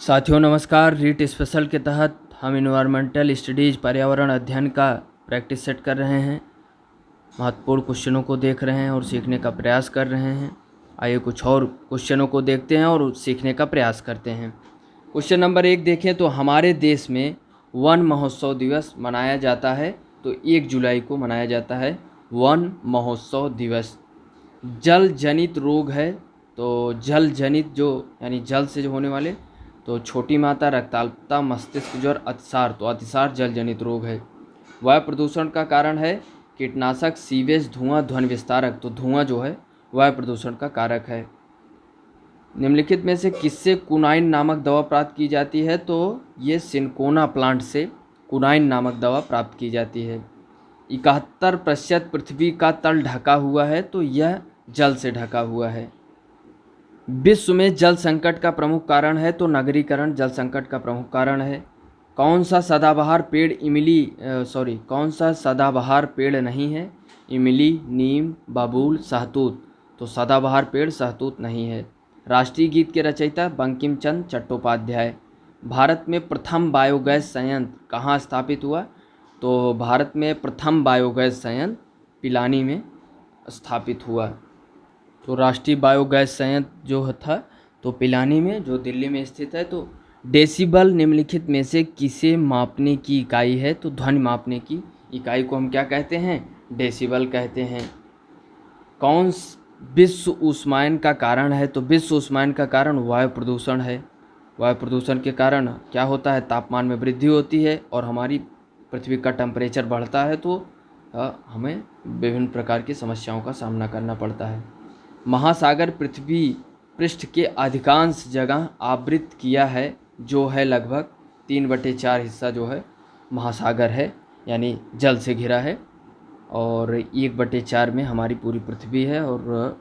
साथियों नमस्कार। रीट स्पेशल के तहत हम इन्वायरमेंटल स्टडीज़ पर्यावरण अध्ययन का प्रैक्टिस सेट कर रहे हैं। महत्वपूर्ण क्वेश्चनों को देख रहे हैं और सीखने का प्रयास कर रहे हैं। आइए कुछ और क्वेश्चनों को देखते हैं और सीखने का प्रयास करते हैं। क्वेश्चन नंबर 1 देखें तो हमारे देश में वन महोत्सव दिवस मनाया जाता है। तो 1 जुलाई को मनाया जाता है वन महोत्सव दिवस। जल जनित रोग है तो जल जनित जो यानी जल से जो होने वाले तो छोटी माता, रक्ताल्पता, मस्तिष्क ज्वर, अतिसार। तो अतिसार जल जनित रोग है। वायु प्रदूषण का कारण है कीटनाशक, सीवेज, धुआं, ध्वनि विस्तारक। तो धुआं जो है वायु प्रदूषण का कारक है। निम्नलिखित में से किससे कुनाइन नामक दवा प्राप्त की जाती है? तो ये सिनकोना प्लांट से कुनाइन नामक दवा प्राप्त की जाती है। 71% पृथ्वी का तल ढका हुआ है तो यह जल से ढका हुआ है। विश्व में जल संकट का प्रमुख कारण है तो नगरीकरण जल संकट का प्रमुख कारण है। कौन सा सदाबहार पेड़ नहीं है? इमली, नीम, बबूल, सहतूत। तो सदाबहार पेड़ सहतूत नहीं है। राष्ट्रीय गीत के रचयिता बंकिम चंद्र चट्टोपाध्याय। भारत में प्रथम बायोगैस संयंत्र कहाँ स्थापित हुआ? तो भारत में प्रथम बायोगैस संयंत्र पिलानी में स्थापित हुआ। तो राष्ट्रीय बायोगैस संयंत्र जो था तो पिलानी में, जो दिल्ली में स्थित है। तो डेसिबल निम्नलिखित में से किसे मापने की इकाई है? तो ध्वनि मापने की इकाई को हम क्या कहते हैं? डेसिबल कहते हैं। कौन विश्व उष्मायन का कारण है? तो विश्व उष्मायन का कारण वायु प्रदूषण है। वायु प्रदूषण के कारण क्या होता है? तापमान में वृद्धि होती है और हमारी पृथ्वी का टेम्परेचर बढ़ता है तो हमें विभिन्न प्रकार की समस्याओं का सामना करना पड़ता है। महासागर पृथ्वी पृष्ठ के अधिकांश जगह आवृत किया है, जो है लगभग 3/4 हिस्सा जो है महासागर है, यानी जल से घिरा है। और 1/4 में हमारी पूरी पृथ्वी है। और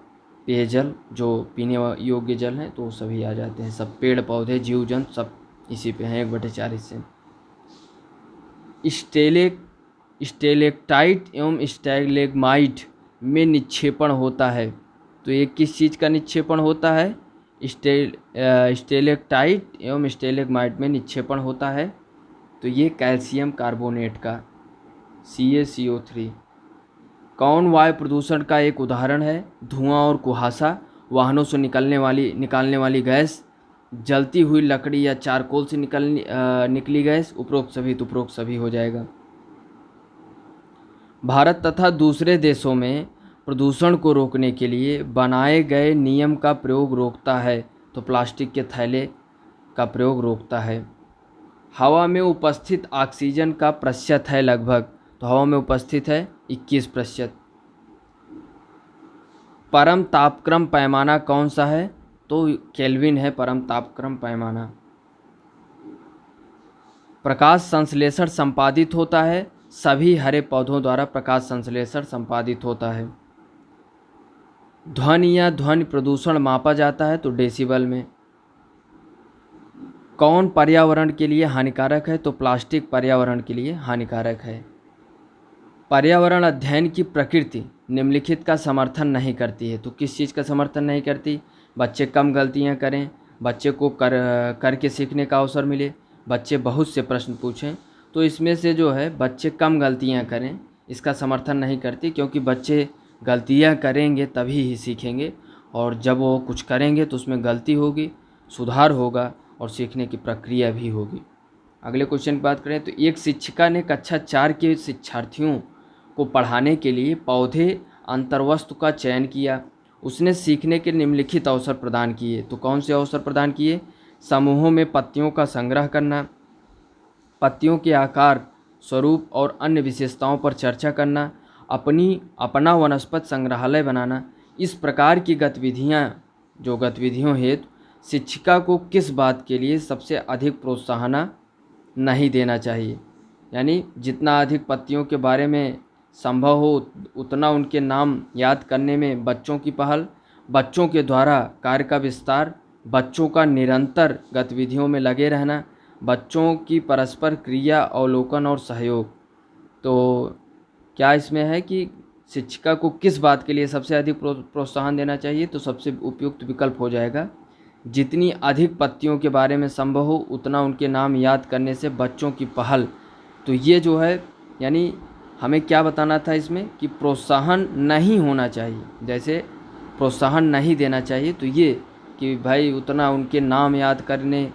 पेयजल जो पीने योग्य जल है तो सभी आ जाते हैं। सब पेड़ पौधे जीव जंतु सब इसी पे हैं 1/4 हिस्से। स्टेलेक्टाइट एवं स्टैलेग्माइट में निक्षेपण होता है। तो ये किस चीज़ का निक्षेपण होता है? स्टेलेक्टाइट एवं स्टेलेग्माइट में निक्षेपण होता है तो ये कैल्शियम कार्बोनेट का CaCO3। कौन वायु प्रदूषण का एक उदाहरण है? धुआं और कुहासा, वाहनों से निकालने वाली गैस, जलती हुई लकड़ी या चारकोल से निकली गैस। उपरोक्त सभी हो जाएगा। भारत तथा दूसरे देशों में प्रदूषण को रोकने के लिए बनाए गए नियम का प्रयोग रोकता है। तो प्लास्टिक के थैले का प्रयोग रोकता है। हवा में उपस्थित ऑक्सीजन का प्रतिशत है लगभग, तो हवा में उपस्थित है 21%। परम तापक्रम पैमाना कौन सा है? तो केल्विन है परम तापक्रम पैमाना। प्रकाश संश्लेषण संपादित होता है, सभी हरे पौधों द्वारा प्रकाश संश्लेषण संपादित होता है। ध्वनि या ध्वनि प्रदूषण मापा जाता है तो डेसिबल में। कौन पर्यावरण के लिए हानिकारक है? तो प्लास्टिक पर्यावरण के लिए हानिकारक है। पर्यावरण अध्ययन की प्रकृति निम्नलिखित का समर्थन नहीं करती है। तो किस चीज़ का समर्थन नहीं करती? बच्चे कम गलतियां करें, बच्चे को करके सीखने का अवसर मिले, बच्चे बहुत से प्रश्न पूछें। तो इसमें से जो है बच्चे कम गलतियां करें, इसका समर्थन नहीं करती, क्योंकि बच्चे गलतियां करेंगे तभी ही सीखेंगे। और जब वो कुछ करेंगे तो उसमें गलती होगी, सुधार होगा और सीखने की प्रक्रिया भी होगी। अगले क्वेश्चन की बात करें तो एक शिक्षिका ने कक्षा 4 के शिक्षार्थियों को पढ़ाने के लिए पौधे अंतर्वस्तु का चयन किया। उसने सीखने के निम्नलिखित अवसर प्रदान किए। तो कौन से अवसर प्रदान किए? समूहों में पत्तियों का संग्रह करना, पत्तियों के आकार, स्वरूप और अन्य विशेषताओं पर चर्चा करना, अपना वनस्पति संग्रहालय बनाना। इस प्रकार की गतिविधियों हेतु शिक्षिका को किस बात के लिए सबसे अधिक प्रोत्साहन नहीं देना चाहिए? यानी जितना अधिक पत्तियों के बारे में संभव हो उतना उनके नाम याद करने में बच्चों की पहल, बच्चों के द्वारा कार्य का विस्तार, बच्चों का निरंतर गतिविधियों में लगे रहना, बच्चों की परस्पर क्रिया, अवलोकन और सहयोग। तो क्या इसमें है कि शिक्षिका को किस बात के लिए सबसे अधिक प्रोत्साहन देना चाहिए? तो सबसे उपयुक्त विकल्प हो जाएगा जितनी अधिक पत्तियों के बारे में संभव हो उतना उनके नाम याद करने से बच्चों की पहल। तो ये जो है यानी हमें क्या बताना था इसमें कि प्रोत्साहन नहीं होना चाहिए, जैसे प्रोत्साहन नहीं देना चाहिए। तो ये कि भाई उतना उनके नाम याद करने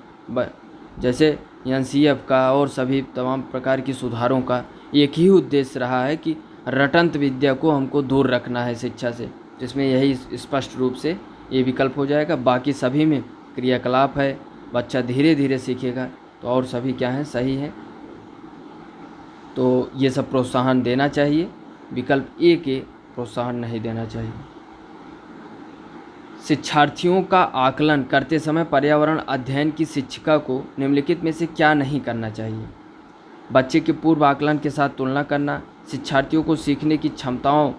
जैसे एनसीएफ का और सभी तमाम प्रकार की सुधारों का एक ही उद्देश्य रहा है कि रटंत विद्या को हमको दूर रखना है शिक्षा से। जिसमें यही स्पष्ट रूप से ये विकल्प हो जाएगा। बाकी सभी में क्रियाकलाप है, बच्चा धीरे धीरे सीखेगा, तो और सभी क्या हैं, सही है। तो ये सब प्रोत्साहन देना चाहिए, विकल्प ए के प्रोत्साहन नहीं देना चाहिए। शिक्षार्थियों का आकलन करते समय पर्यावरण अध्ययन की शिक्षिका को निम्नलिखित में से क्या नहीं करना चाहिए? बच्चे के पूर्व आकलन के साथ तुलना करना, शिक्षार्थियों को सीखने की क्षमताओं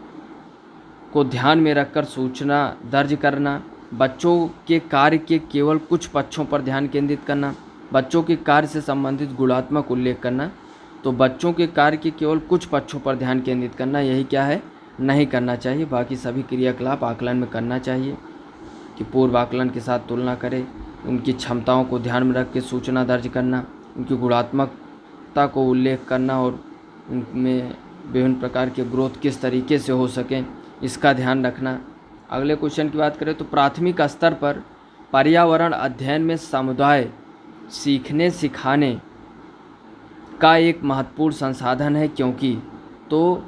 को ध्यान में रखकर सूचना दर्ज करना, बच्चों के कार्य के केवल कुछ पक्षों पर ध्यान केंद्रित करना, बच्चों के कार्य से संबंधित गुणात्मक उल्लेख करना। तो बच्चों के कार्य के केवल कुछ पक्षों पर ध्यान केंद्रित करना, यही क्या है, नहीं करना चाहिए। बाकी सभी क्रियाकलाप आकलन में करना चाहिए कि पूर्व आकलन के साथ तुलना करें, उनकी क्षमताओं को ध्यान में रख के सूचना दर्ज करना, उनकी गुणात्मकता को उल्लेख करना और उनमें विभिन्न प्रकार के ग्रोथ किस तरीके से हो सकें इसका ध्यान रखना। अगले क्वेश्चन की बात करें तो प्राथमिक स्तर पर पर्यावरण अध्ययन में समुदाय सीखने सिखाने का एक महत्वपूर्ण संसाधन है, क्योंकि तो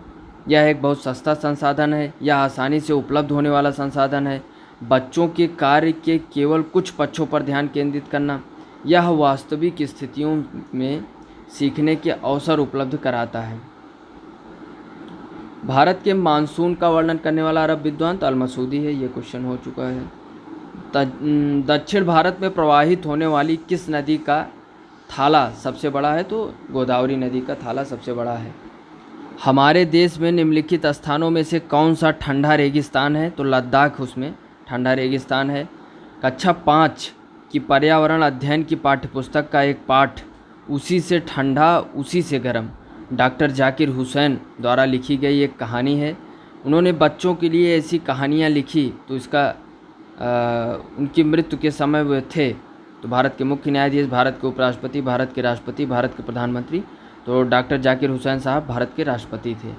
यह एक बहुत सस्ता संसाधन है, यह आसानी से उपलब्ध होने वाला संसाधन है। बच्चों के कार्य के केवल कुछ पक्षों पर ध्यान केंद्रित करना, यह वास्तविक स्थितियों में सीखने के अवसर उपलब्ध कराता है। भारत के मानसून का वर्णन करने वाला अरब विद्वान अल-मसूदी है, ये क्वेश्चन हो चुका है। दक्षिण भारत में प्रवाहित होने वाली किस नदी का थाला सबसे बड़ा है? तो गोदावरी नदी का थाला सबसे बड़ा है। हमारे देश में निम्नलिखित स्थानों में से कौन सा ठंडा रेगिस्तान है? तो लद्दाख उसमें ठंडा रेगिस्तान है। कक्षा 5 की पर्यावरण अध्ययन की पाठ्यपुस्तक का एक पाठ उसी से ठंडा उसी से गर्म डॉक्टर जाकिर हुसैन द्वारा लिखी गई एक कहानी है। उन्होंने बच्चों के लिए ऐसी कहानियाँ लिखी, तो इसका उनकी मृत्यु के समय वे थे तो भारत के मुख्य न्यायाधीश, भारत के उपराष्ट्रपति, भारत के राष्ट्रपति, भारत के प्रधानमंत्री, तो डॉक्टर जाकिर हुसैन साहब भारत के राष्ट्रपति थे।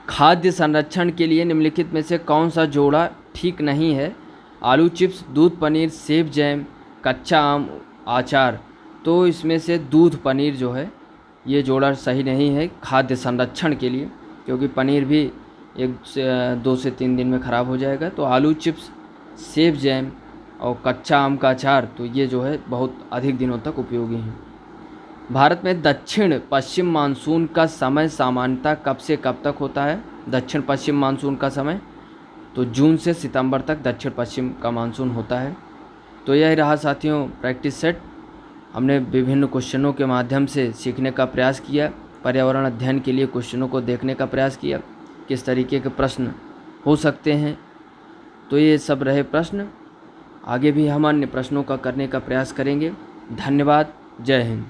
खाद्य संरक्षण के लिए निम्नलिखित में से कौन सा जोड़ा ठीक नहीं है? आलू चिप्स, दूध पनीर, सेब जैम, कच्चा आम, आचार। तो इसमें से दूध पनीर जो है ये जोड़ा सही नहीं है खाद्य संरक्षण के लिए, क्योंकि पनीर भी 2 से 3 दिन में ख़राब हो जाएगा। तो आलू चिप्स, सेब जैम और कच्चा आम का अचार, तो ये जो है बहुत अधिक दिनों तक उपयोगी हैं। भारत में दक्षिण पश्चिम मानसून का समय सामान्यतः कब से कब तक होता है? दक्षिण पश्चिम मानसून का समय तो जून से सितंबर तक दक्षिण पश्चिम का मानसून होता है। तो यह रहा साथियों प्रैक्टिस सेट। हमने विभिन्न क्वेश्चनों के माध्यम से सीखने का प्रयास किया, पर्यावरण अध्ययन के लिए क्वेश्चनों को देखने का प्रयास किया, किस तरीके के प्रश्न हो सकते हैं। तो ये सब रहे प्रश्न, आगे भी हम अन्य प्रश्नों का करने का प्रयास करेंगे। धन्यवाद, जय हिंद।